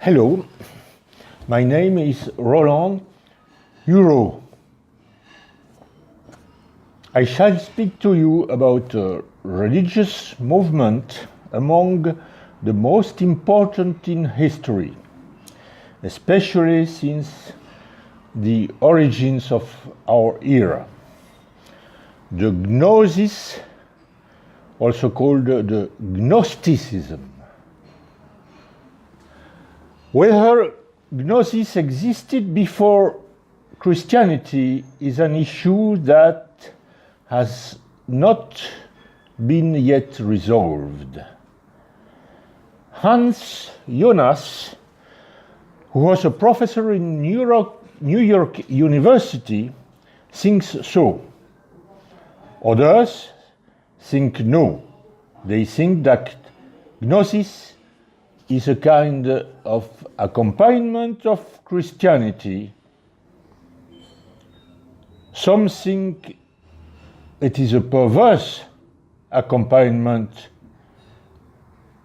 Hello, my name is Roland Hureaux. I shall speak to you about a religious movement among the most important in history, especially since the origins of our era. The GNOSIS, also called the Gnosticism. Whether Gnosis existed before Christianity is an issue that has not been yet resolved. Hans Jonas, who was a professor in New York University, thinks so. Others think no. They think that Gnosis is a kind of accompaniment of Christianity. Some think it is a perverse accompaniment,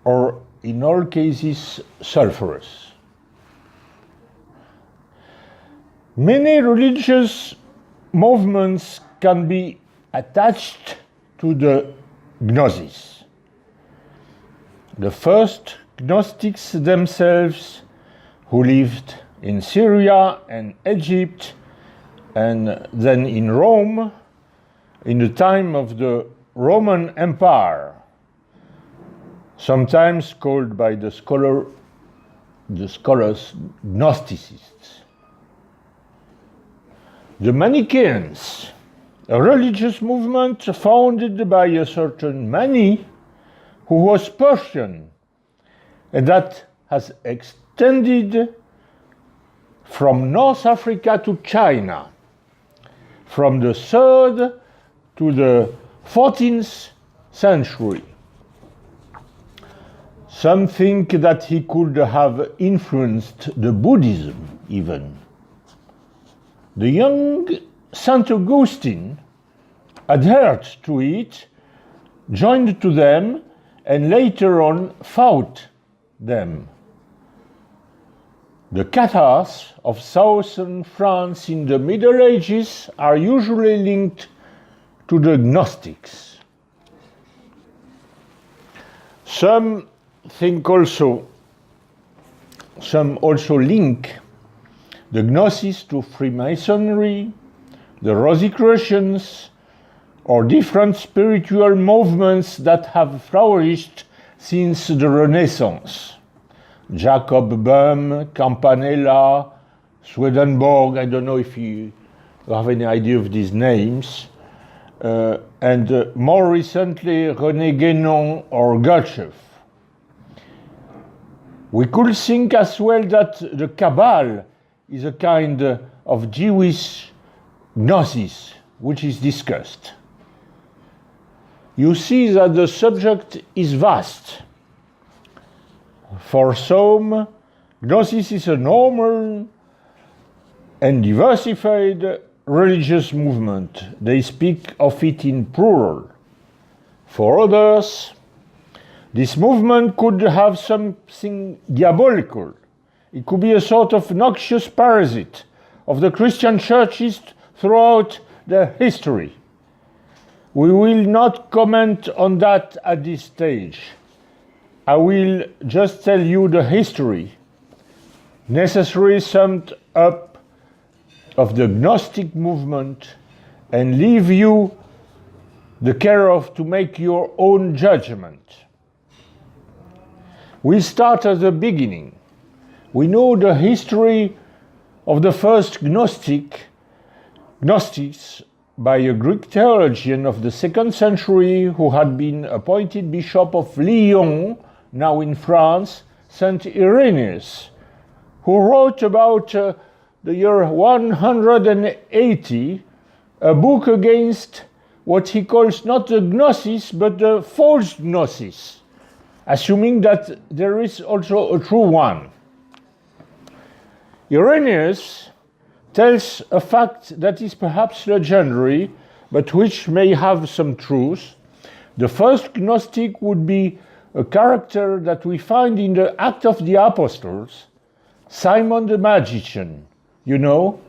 or in all cases, sulfurous. Many religious movements can be attached to the Gnosis. The first Gnostics themselves, who lived in Syria and Egypt, and then in Rome, in the time of the Roman Empire, sometimes called by the scholars Gnosticists. The Manichaeans, a religious movement founded by a certain Mani, who was Persian, and that has extended from North Africa to China, from the 3rd to the 14th century. Some think that he could have influenced the Buddhism even. The young St. Augustine adhered to it, joined to them, and later on fought them. The Cathars of southern France in the Middle Ages are usually linked to the Gnostics. Some also link the Gnosis to Freemasonry, the Rosicrucians, or different spiritual movements that have flourished since the Renaissance. Jacob Boehme, Campanella, Swedenborg, I don't know if you have any idea of these names, and more recently René Guénon or Gurdjieff. We could think as well that the Kabbalah is a kind of Jewish Gnosis, which is discussed. You see that the subject is vast. For some, Gnosis is a normal and diversified religious movement. They speak of it in plural. For others, this movement could have something diabolical. It could be a sort of noxious parasite of the Christian churches throughout their history. We will not comment on that at this stage. I will just tell you the history, necessarily summed up, of the Gnostic movement, and leave you the care of to make your own judgment. We start at the beginning. We know the history of the first Gnostics by a Greek theologian of the 2nd century who had been appointed Bishop of Lyon, now in France, St. Irenaeus, who wrote about the year 180 a book against what he calls not the Gnosis but the false Gnosis, assuming that there is also a true one. Irenaeus tells a fact that is perhaps legendary, but which may have some truth. The first Gnostic would be a character that we find in the Acts of the Apostles, Simon the magician, you know,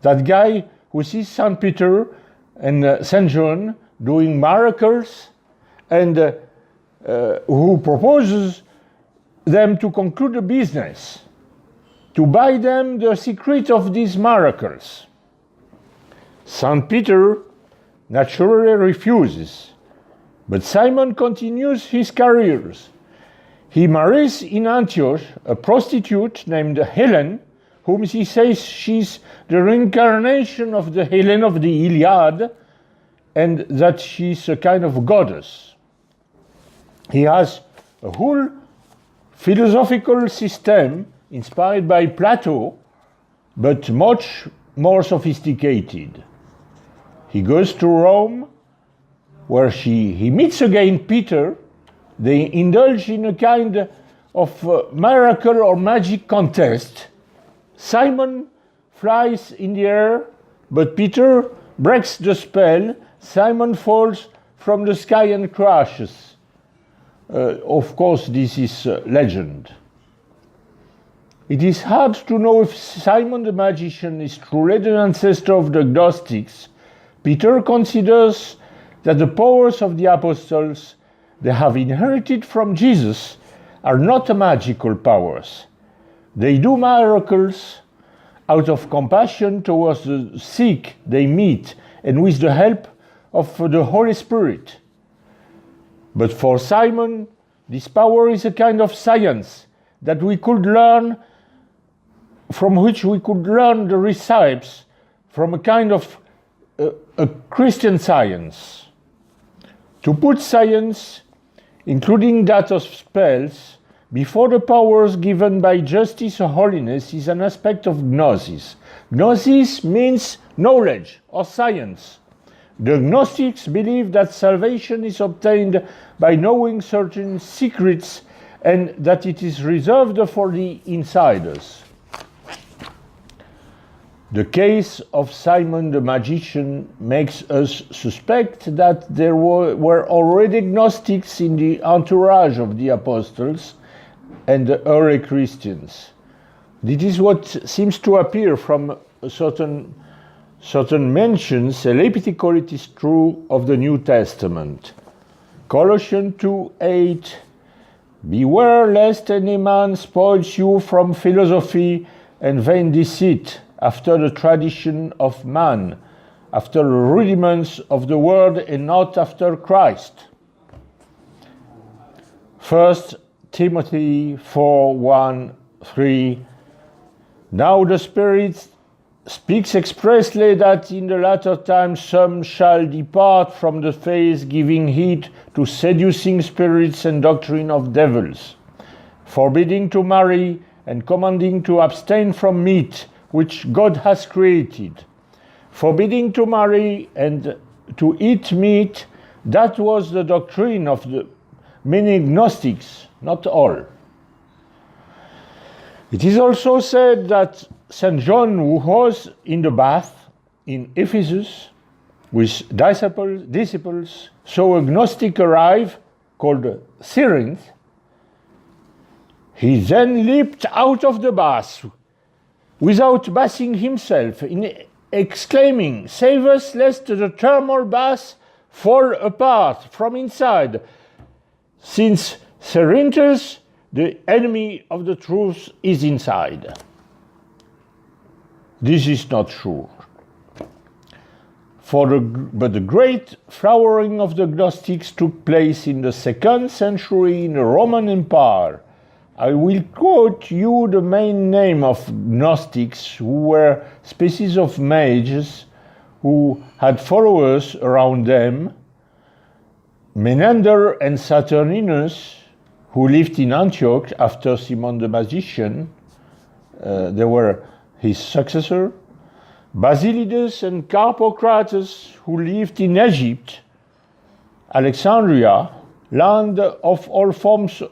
that guy who sees St. Peter and St. John doing miracles and who proposes them to conclude a business, to buy them the secret of these miracles. St. Peter naturally refuses, but Simon continues his careers. He marries in Antioch a prostitute named Helen, whom he says she's the reincarnation of the Helen of the Iliad, and that she's a kind of goddess. He has a whole philosophical system inspired by Plato, but much more sophisticated. He goes to Rome, where he meets again Peter. They indulge in a kind of miracle or magic contest. Simon flies in the air, but Peter breaks the spell. Simon falls from the sky and crashes. Of course, this is legend. It is hard to know if Simon the magician is truly the ancestor of the Gnostics. Peter considers that the powers of the apostles they have inherited from Jesus are not magical powers. They do miracles out of compassion towards the sick they meet and with the help of the Holy Spirit. But for Simon, this power is a kind of science that we could learn, from which we could learn the recipes from a kind of a Christian science. To put science, including that of spells, before the powers given by justice or holiness is an aspect of gnosis. Gnosis means knowledge or science. The Gnostics believe that salvation is obtained by knowing certain secrets and that it is reserved for the insiders. The case of Simon the magician makes us suspect that there were already Gnostics in the entourage of the apostles and the early Christians. This is what seems to appear from certain mentions. Elliptical it is true of the New Testament. Colossians 2:8, beware lest any man spoils you from philosophy and vain deceit, after the tradition of man, after the rudiments of the world, and not after Christ. 1 Timothy 4:1-3. Now the Spirit speaks expressly that in the latter times some shall depart from the faith, giving heed to seducing spirits and doctrine of devils, forbidding to marry and commanding to abstain from meat which God has created. Forbidding to marry and to eat meat, that was the doctrine of the many Gnostics, not all. It is also said that St. John, who was in the bath in Ephesus with disciples, saw a Gnostic arrive called Cyrene. He then leaped out of the bath without bathing himself, exclaiming, "Save us lest the thermal bath fall apart from inside, since Cerinthus, the enemy of the truth, is inside." This is not true. But the great flowering of the Gnostics took place in the 2nd century in the Roman Empire. I will quote you the main name of Gnostics, who were species of mages who had followers around them: Menander and Saturninus, who lived in Antioch after Simon the magician. They were his successor. Basilides and Carpocrates, who lived in Egypt. Alexandria, land of all forms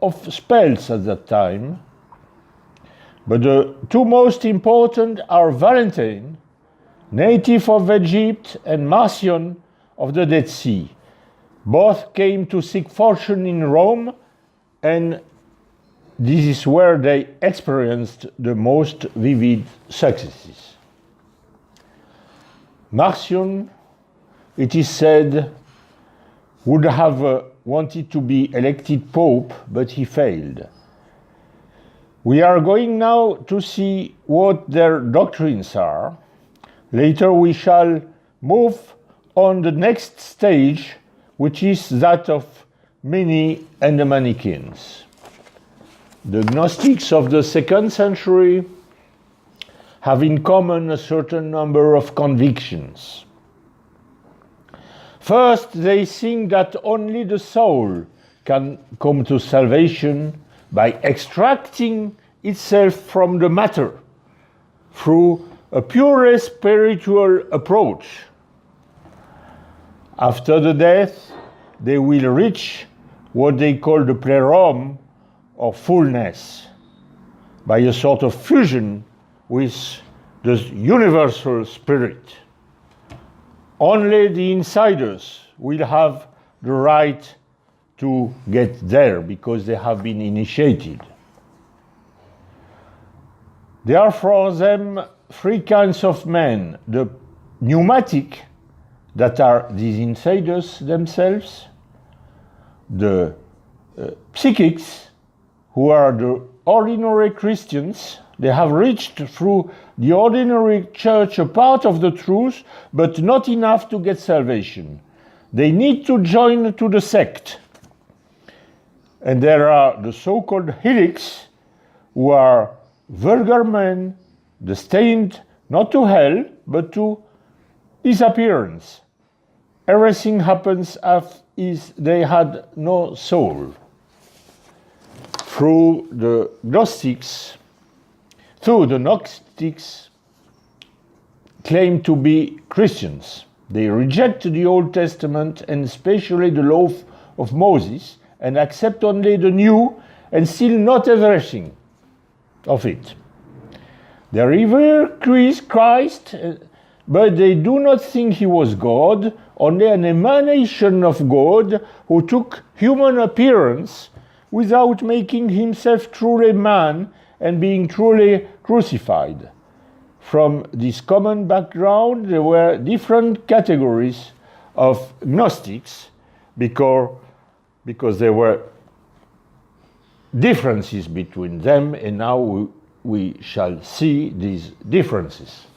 of spells at that time. But the two most important are Valentine, native of Egypt, and Marcion of the Dead Sea. Both came to seek fortune in Rome and this is where they experienced the most vivid successes. Marcion, it is said, would have wanted to be elected Pope, but he failed. We are going now to see what their doctrines are. Later we shall move on the next stage, which is that of many and the Manichaeans. The Gnostics of the 2nd century have in common a certain number of convictions. First, they think that only the soul can come to salvation by extracting itself from the matter through a purely spiritual approach. After the death, they will reach what they call the pleroma, or fullness, by a sort of fusion with the universal spirit. Only the insiders will have the right to get there because they have been initiated. There are for them 3 kinds of men: the pneumatic, that are these insiders themselves, the psychics, who are the ordinary Christians. They have reached through the ordinary church a part of the truth, but not enough to get salvation. They need to join to the sect. And there are the so-called helics, who are vulgar men destined not to hell, but to disappearance. Everything happens as if they had no soul. Through the Gnostics claim to be Christians. They reject the Old Testament and especially the law of Moses and accept only the New and still not everything of it. They revere Christ, but they do not think he was God, only an emanation of God who took human appearance without making himself truly man and being truly crucified. From this common background, there were different categories of Gnostics because there were differences between them, and now we shall see these differences.